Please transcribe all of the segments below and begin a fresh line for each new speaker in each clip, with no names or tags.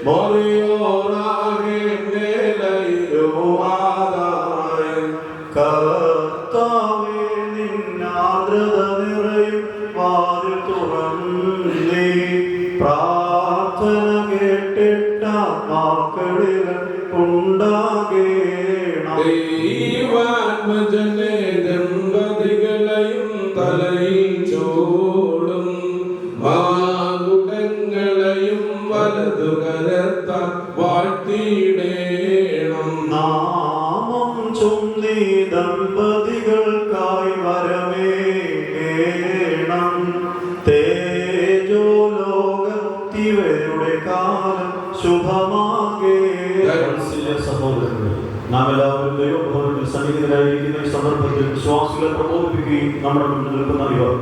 മറിയോറാകെ മേലയിലുമാതായി
കർത്താവേ നിന്നാദ്രത നിറയും വാതിൽ തുറന്നേ പ്രാർത്ഥന കേട്ടിട്ട മക്കളിൽ ഉണ്ടാകേണം.
ദൈവാത്മജനെ ദമ്പതികളെയും തലയിൽ ചൂടും മാകുടങ്ങളെയും വലതുകരത്താൽ വാഴ്ത്തിയിടേണം.
നാമം ചൊല്ലി ദമ്പതികൾക്കായി വരമേകേണം. തേജോലോകത്തിവരുടെ കാലം ശുഭമാകേണം. സഹോദരങ്ങളെ, നാം എല്ലാവരും ദൈവഭവനത്തിൽ സന്നിഹിതരായിരിക്കുന്ന ഈ സന്ദർഭത്തിൽ വിശ്വാസികളെ പ്രബോധിപ്പിക്കുകയും നമ്മുടെ മുന്നിൽ നിൽക്കുന്ന ഇവർ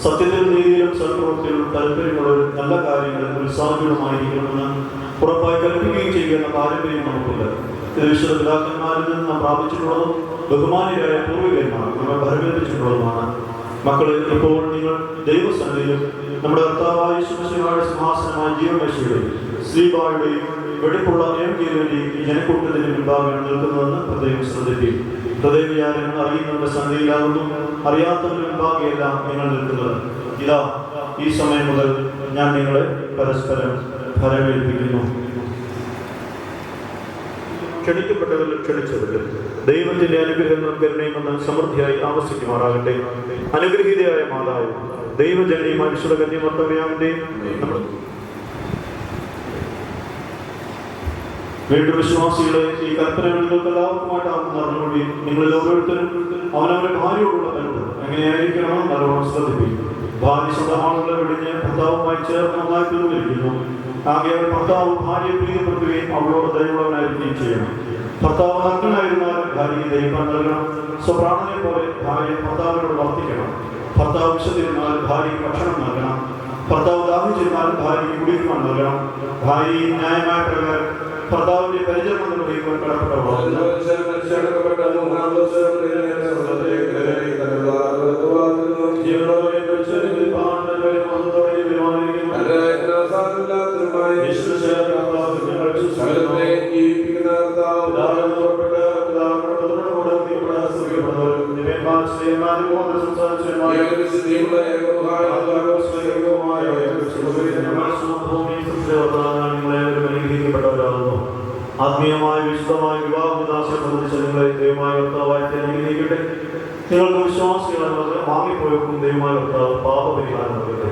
സത്യത്തിലും നീതിയിലും സൽപ്രവൃത്തിയിലും താല്പര്യമുള്ളവരും നല്ല കാര്യങ്ങളിൽ ഉത്സാഹികളുമായിരിക്കണമെന്ന് ഉറപ്പായി കൽപ്പിക്കുകയും ചെയ്യുന്ന പാരമ്പര്യം നമുക്കില്ല. ഇത് വിശുദ്ധ പിതാക്കന്മാരിൽ നിന്ന് നാം പ്രാപിച്ചിട്ടുള്ളതും ബഹുമാനിയായ പൂർവികന്മാർ നമ്മെ പരിമേൽപ്പിച്ചിട്ടുള്ളതുമാണ്. മക്കളെ, ഇപ്പോൾ നിങ്ങൾ ദൈവസന്നിധിയിലും നമ്മുടെ കർത്താവായ യേശുമിശിഹായുടെ സിംഹാസനമായ ജീവമേശയുടെയും ശ്രീബായുടെയും വെടിപ്പുള്ള ഏവന്റെയും ഈ ജനക്കൂട്ടത്തിന് മുൻപാകെയാണ് നിൽക്കുന്നതെന്ന് പ്രത്യേകം ശ്രദ്ധിക്കും. ഹൃദയവിചാരങ്ങൾ അറിയുന്നവരുടെ സന്നിധിയിലാകുന്നു, അറിയാത്തവരുടെ മുൻപാകെയെല്ലാം നിങ്ങൾ നിൽക്കുന്നത്. ഇതാ, ഈ സമയം മുതൽ ഞാൻ നിങ്ങളെ പരസ്പരം ഫലമേൽപ്പിക്കുന്നു. ക്ഷണിക്കപ്പെട്ടവരിലും ക്ഷണിച്ചവരിലും ദൈവത്തിന്റെ അനുഗ്രഹങ്ങളും കരുണയുമെന്ന് സമൃദ്ധിയായി ആവസിക്കുമാറാകട്ടെ. അനുഗ്രഹീതയായ മാതാവ് ദൈവജനനിയുമായ വിശുദ്ധ കന്യമർത്തമറിയാമിന്റെ വീണ്ടും വിശ്വാസികളെ, ഈ കൽപ്പനകൾ നിങ്ങൾക്ക് എല്ലാവർക്കുമായിട്ടാകുന്ന അറിഞ്ഞുകൊള്ളി. നിങ്ങളിൽ ഓരോരുത്തരും അവനവരുടെ ഭാര്യയോടുള്ള ബന്ധം എങ്ങനെയായിരിക്കണമെന്ന് നല്ലോണം ശ്രദ്ധിപ്പിക്കും. ഭാര്യ സ്വന്തം ആളുകളെ വെടിഞ്ഞ് ഭർത്താവുമായി ചേർന്ന് നന്നായി തീർന്നിരിക്കുന്നു. ആകെ ഭർത്താവ് ഭാര്യയെ പ്രീതിപ്പെടുത്തുകയും അവളോട് ദയവുള്ളവനായിരിക്കുകയും ചെയ്യണം. ഭർത്താവ് നഗ്നനായിരുന്നാലും ഭാര്യയെ ദഹിക്കാൻ നൽകണം. സ്വപ്രാണനെ പോലെ ഭാര്യ ഭർത്താവിനോട് വർത്തിക്കണം. ഭർത്താവ് വിശന്നിരുന്നാലും ഭാര്യയ്ക്ക് ഭക്ഷണം നൽകണം. ഭർത്താവ് ദാഹിച്ചിരുന്നാലും ഭാര്യയ്ക്ക് കുടിക്കുവാൻ നൽകണം. ഭാര്യയെ ന്യായമായ പ്രകാരം ഭർത്താവിന്റെ പരിചരണം നിർവഹിക്കുവാൻ കടപ്പെട്ടവളാണ്. ആത്മീയമായ വിശുദ്ധമായ വിവാഹദാസം സംബന്ധിച്ച നിങ്ങളെ ദൈവമായ കർത്താവായി അനുഗ്രഹിക്കട്ടെ. നിങ്ങൾക്ക് വിശ്വാസികളെ വാങ്ങിപ്പോയപ്പോൾ ദൈവമായ കർത്താവ് പാപപരിഹാരം നൽകട്ടെ.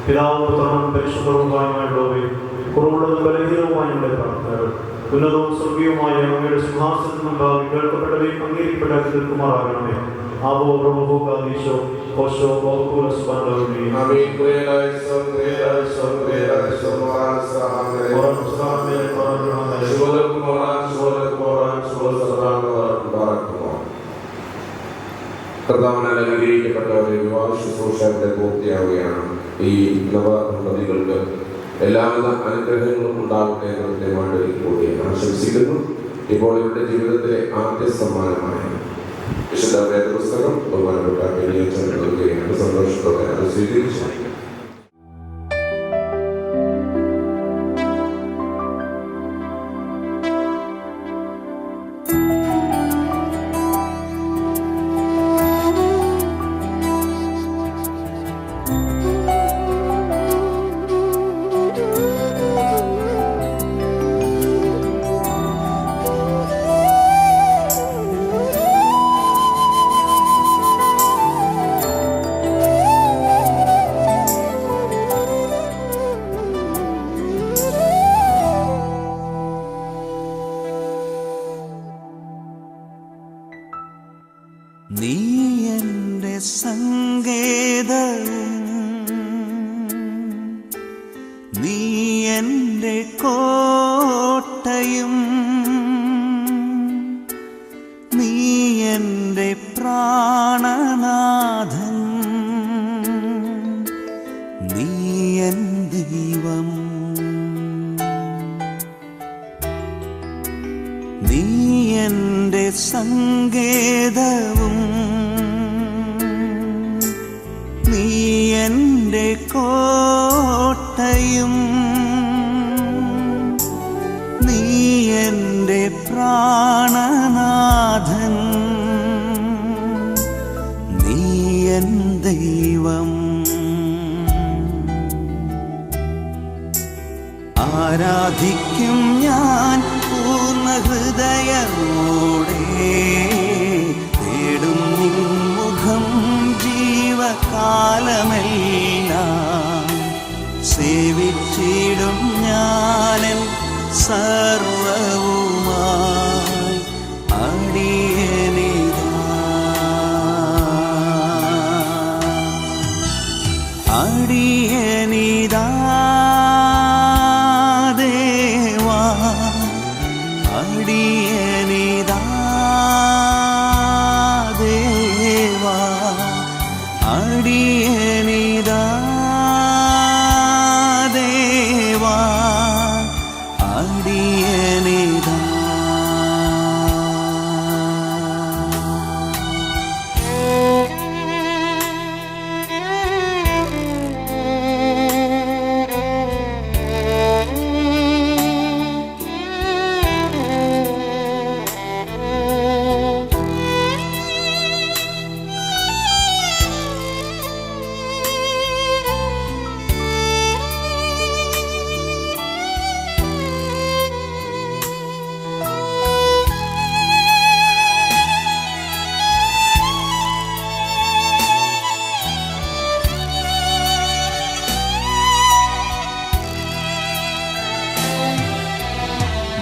പിതാവും പുത്രനും പരിശുദ്ധവുമായുള്ളവയും കുറവുള്ളതും ബലഹീനവുമായ ഞങ്ങളുടെ പ്രാർത്ഥനകൾ ഉന്നതവും സ്വർഗീയവുമായ അങ്ങയുടെ സിംഹാസനത്തിൽ മുമ്പാകെ കേൾക്കപ്പെട്ടവയും അംഗീകരിക്കപ്പെടാതെ നിൽക്കുമാറാകണമേ. ആവോ പ്രഭു കാദീശോ ഓശോ ബഹുകൂലസ് ബന്ധവി
കർത്താവിനാൽ അനുഗ്രഹിക്കപ്പെട്ടവരെ വിവാഹ ശുശ്രൂഷയുടെ പൂർത്തിയാവുകയാണ്. ഈ നവദമ്പതികൾക്ക് എല്ലാവിധ അനുഗ്രഹങ്ങളും ഉണ്ടാകട്ടെ എന്ന് കൃത്യമായിട്ട് കൂടി ആശംസിക്കുന്നു. ഇപ്പോൾ ഇവരുടെ ജീവിതത്തിലെ ആദ്യ സമ്മാനമായ വിശുദ്ധ വേദപുസ്തകം ബഹുമാനപ്പെട്ട പെരിയച്ചൻ നൽകുകയാണ്. സന്തോഷത്തോടെ അത് സ്വീകരിച്ചു.
നീ എൻ്റെ സങ്കേതവും നീ എൻ്റെ കോട്ടയും നീ എൻ്റെ പ്രാണനാഥൻ നീ എൻ ദൈവം നീ എൻ്റെ സങ്കേതവും നീ എൻ്റെ കോട്ടയും ആരാധിക്കും ഞാൻ പൂർണ്ണ ഹൃദയമോടെ, തേടും നിൻ മുഖം ജീവകാലമെല്ലാം, സേവിച്ചിടും ഞാനെൻ സർവവുമായി അടിയനിതാ. അടിയനിതാ ദേവാ, അടിയനിതാ ദേവാ, അടിയനിതാ ദേവാ, അടിയനിതാ.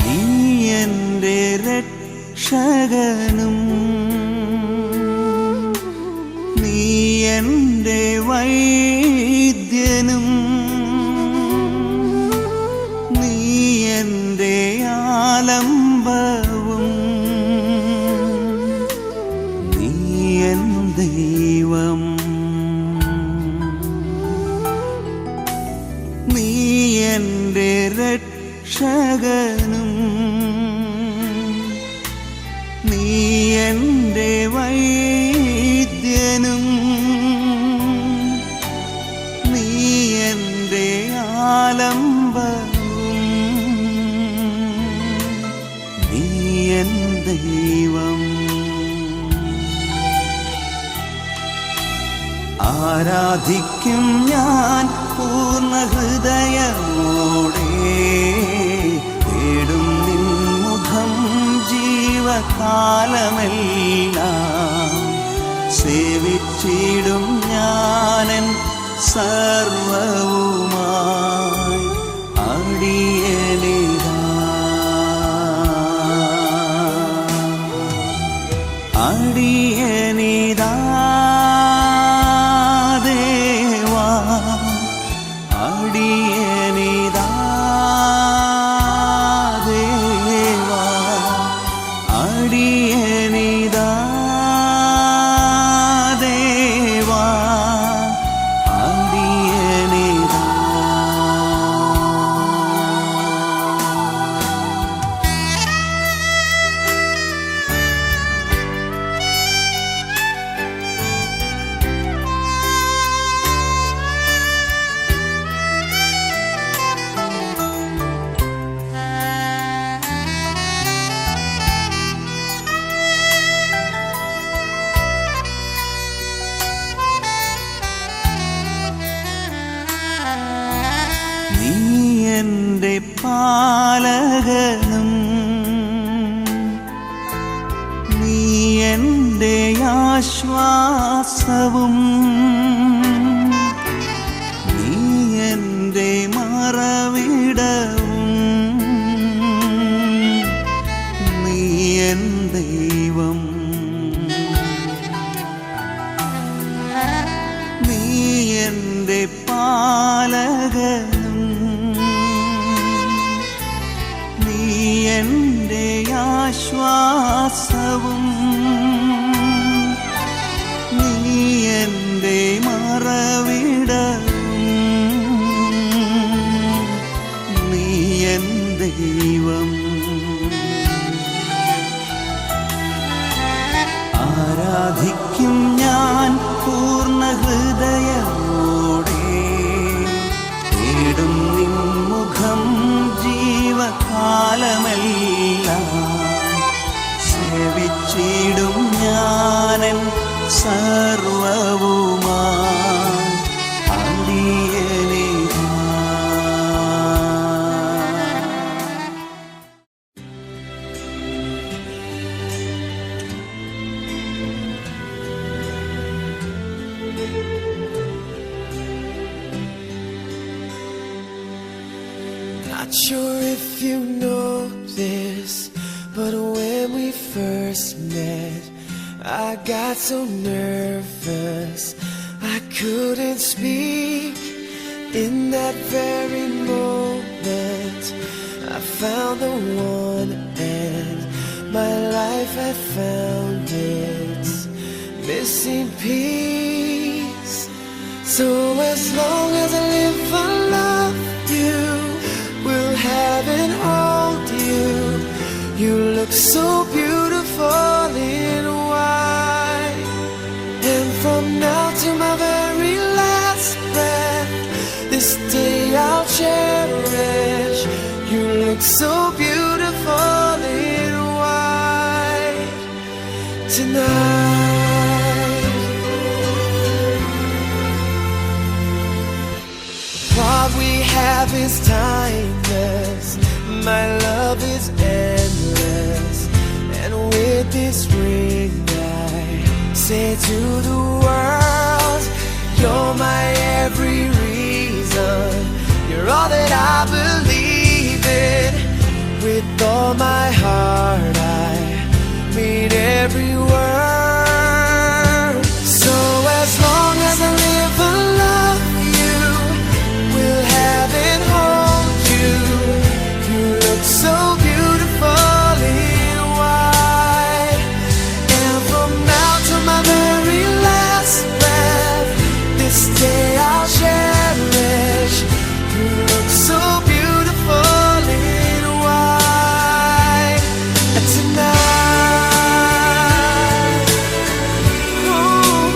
നീ എൻ്റെ രക്ഷകനും, നീ എൻ്റെ വൈദ്യനും, നീ എൻ്റെ ആലംബവും, നീ എൻ ദൈവം. നീ എൻ്റെ രക്ഷകനും, നീ എൻ്റെ വൈദ്യനും, നീ എൻ്റെ ആലംബവും, നീ എൻ ദൈവം. ആരാധിക്കും ഞാൻ പൂർണ്ണ ഹൃദയമോടെ, തേടും നിൻ മുഖം ജീവകാലമെല്ലാം, സേവിച്ചിടും ഞാനെൻ സർവവുമായി അടിയനിതാ. അടിയനിതാ ദേവാ, അടിയനിതാ ദേവാ, അടിയനിതാ ദേവാ, അടിയനിതാ. നീ എൻ്റെ പാലകനും, നീ എൻ്റെ ആശ്വാസവും, നീ എൻ്റെ മറവിടവും, നീ എൻ ദൈവം. നീ എൻ്റെ പാലകനും, നീ എൻ്റെ ആശ്വാസവും, നീ എൻ്റെ മറവിടവും, നീ എൻ ദൈവം. ആരാധിക്കും ഞാൻ പൂർണ്ണ ഹൃദയമോടെ, തേടും നിൻ മുഖം ജീവകാലമെല്ലാം, സേവിച്ചിടും ഞാനെൻ സർവവുമായി അടിയനിതാ.
Not sure if you know this, but when we first met, I got so nervous I couldn't speak. In that very moment, I found the one, and my life had found its missing piece. So as long as I live, I love you, will have and hold you. You look so beautiful in white, and from now to my very last breath, this day I'll cherish. You look so beautiful in white tonight. What we have is timeless, my love is endless, and with this ring I say to the world, you're my every reason, you're all that I believe in. With all my heart I mean every word. So as long as I live, I love you, will have and hold you. You look so beautiful in white, and from now to my very last breath, this day I'll cherish. You look so beautiful in white tonight. Ooh,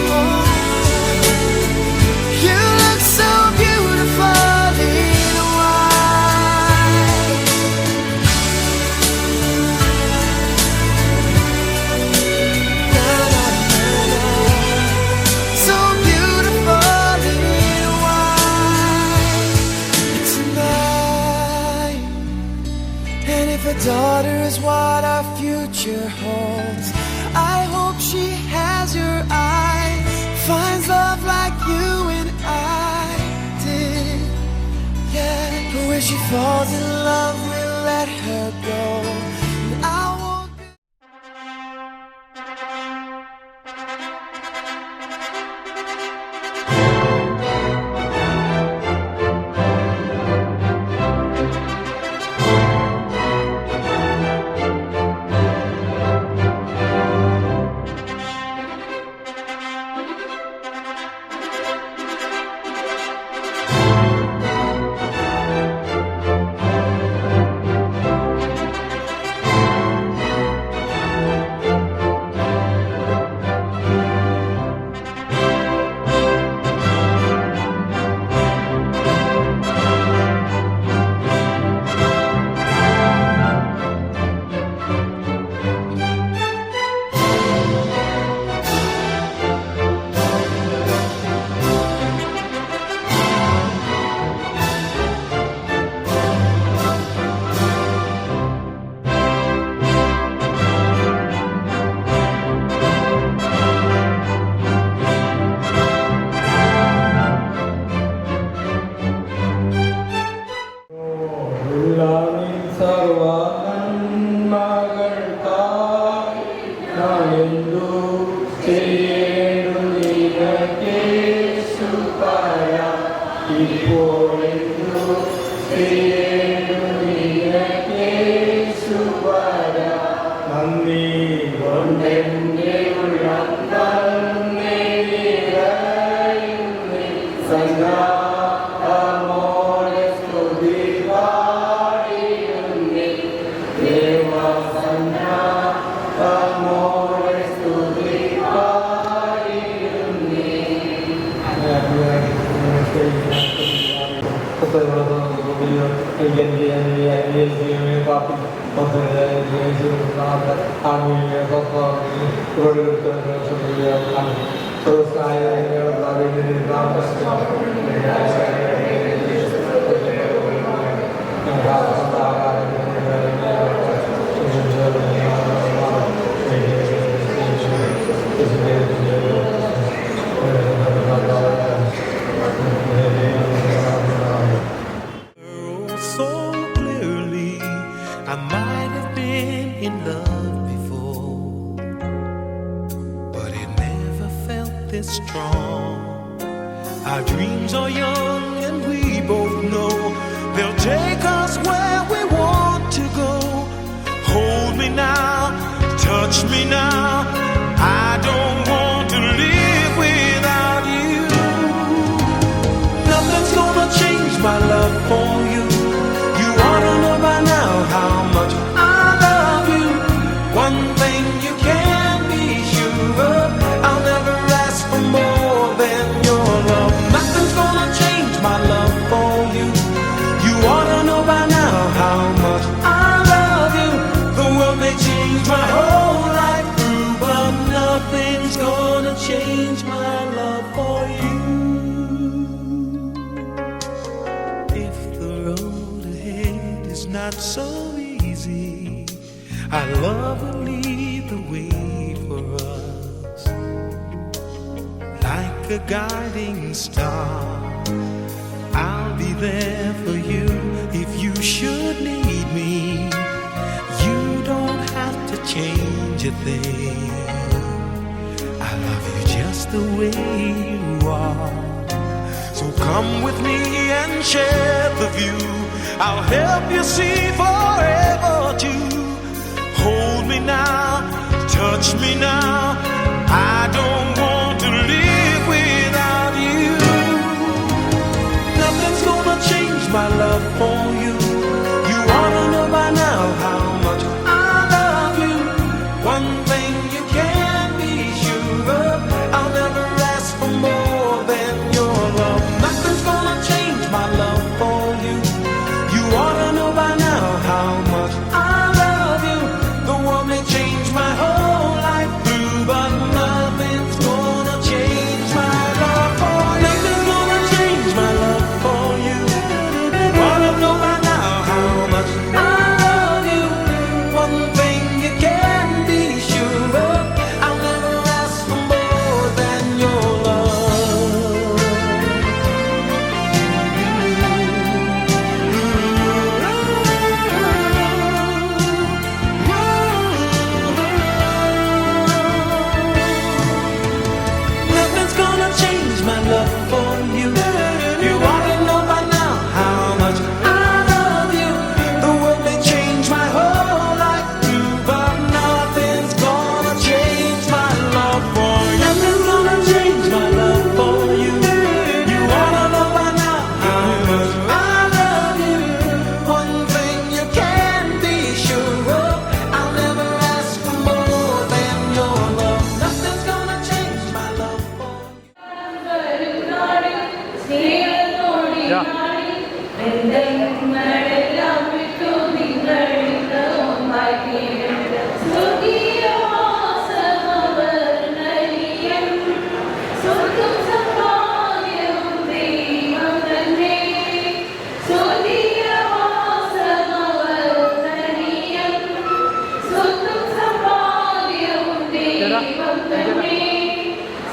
you look so beautiful in white. Na, na, na, na. So beautiful in white tonight. And if a daughter is what our future holds, I hope she has your eyes, finds love like you and I did. Yeah, but when she falls in love, we'll let her go. And I won't be
so
I might have been in love before, but it never felt this strong. Our dreams are young and we both know they'll take us where we want to go. Hold me now, touch me now, I don't want to live without you. Nothing's gonna change my love for you. You ought to know by now how much I love you. One thing you can be sure of, I'll never ask for more than your love. Nothing's gonna change my love for you. You ought to know by now how much I love you. The world may change my whole life through, but nothing's gonna change my love for you. If the road ahead is not so easy, our love will lead the way for us. Like a guiding star, I'll be there for you if you should need me. You don't have to change a thing. I love you just the way you are. So come with me and share the view. I'll help you see forever too. Hold me now, touch me now, I don't want to live without you. Nothing's gonna change my love for you. You ought to know by now how much I love you. One thing you can be sure of, I'll never ask for more than your love. Nothing's gonna change my love for you. You ought to know by now how much I love you. The world may change my whole life through, but nothing's gonna change my love for you. Nothing's gonna change my love for you. You ought to know by now how much I love you. One thing you can be sure of, I'll never ask for more than your love. Nothing's gonna change my love for you. You ought to know by now how much I love you. The world may change my whole life through, but nothing's gonna change my love for you. Nothing's gonna change my love for you. You ought to know by now how much I love you. One thing you can be sure of, I'll never ask for more than your love. Nothing's gonna change my love for you.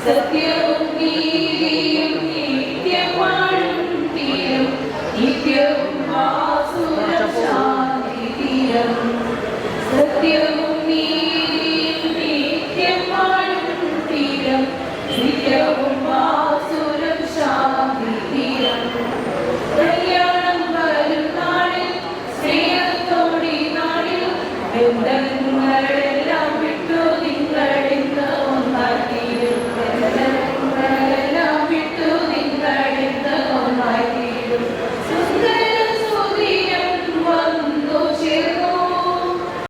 സത്യവും നീതിയും നിത്യവാഴും തീരം നിത്യവും ആസുരം ശാന്തി തീരം. സത്യവും നീതിയും നിത്യവാഴും തീരം നിത്യവും ആസുരം ശാന്തി തീരം. കല്യാണം വരും നാളിൽ സ്നേഹത്തോടെ നാളിൽ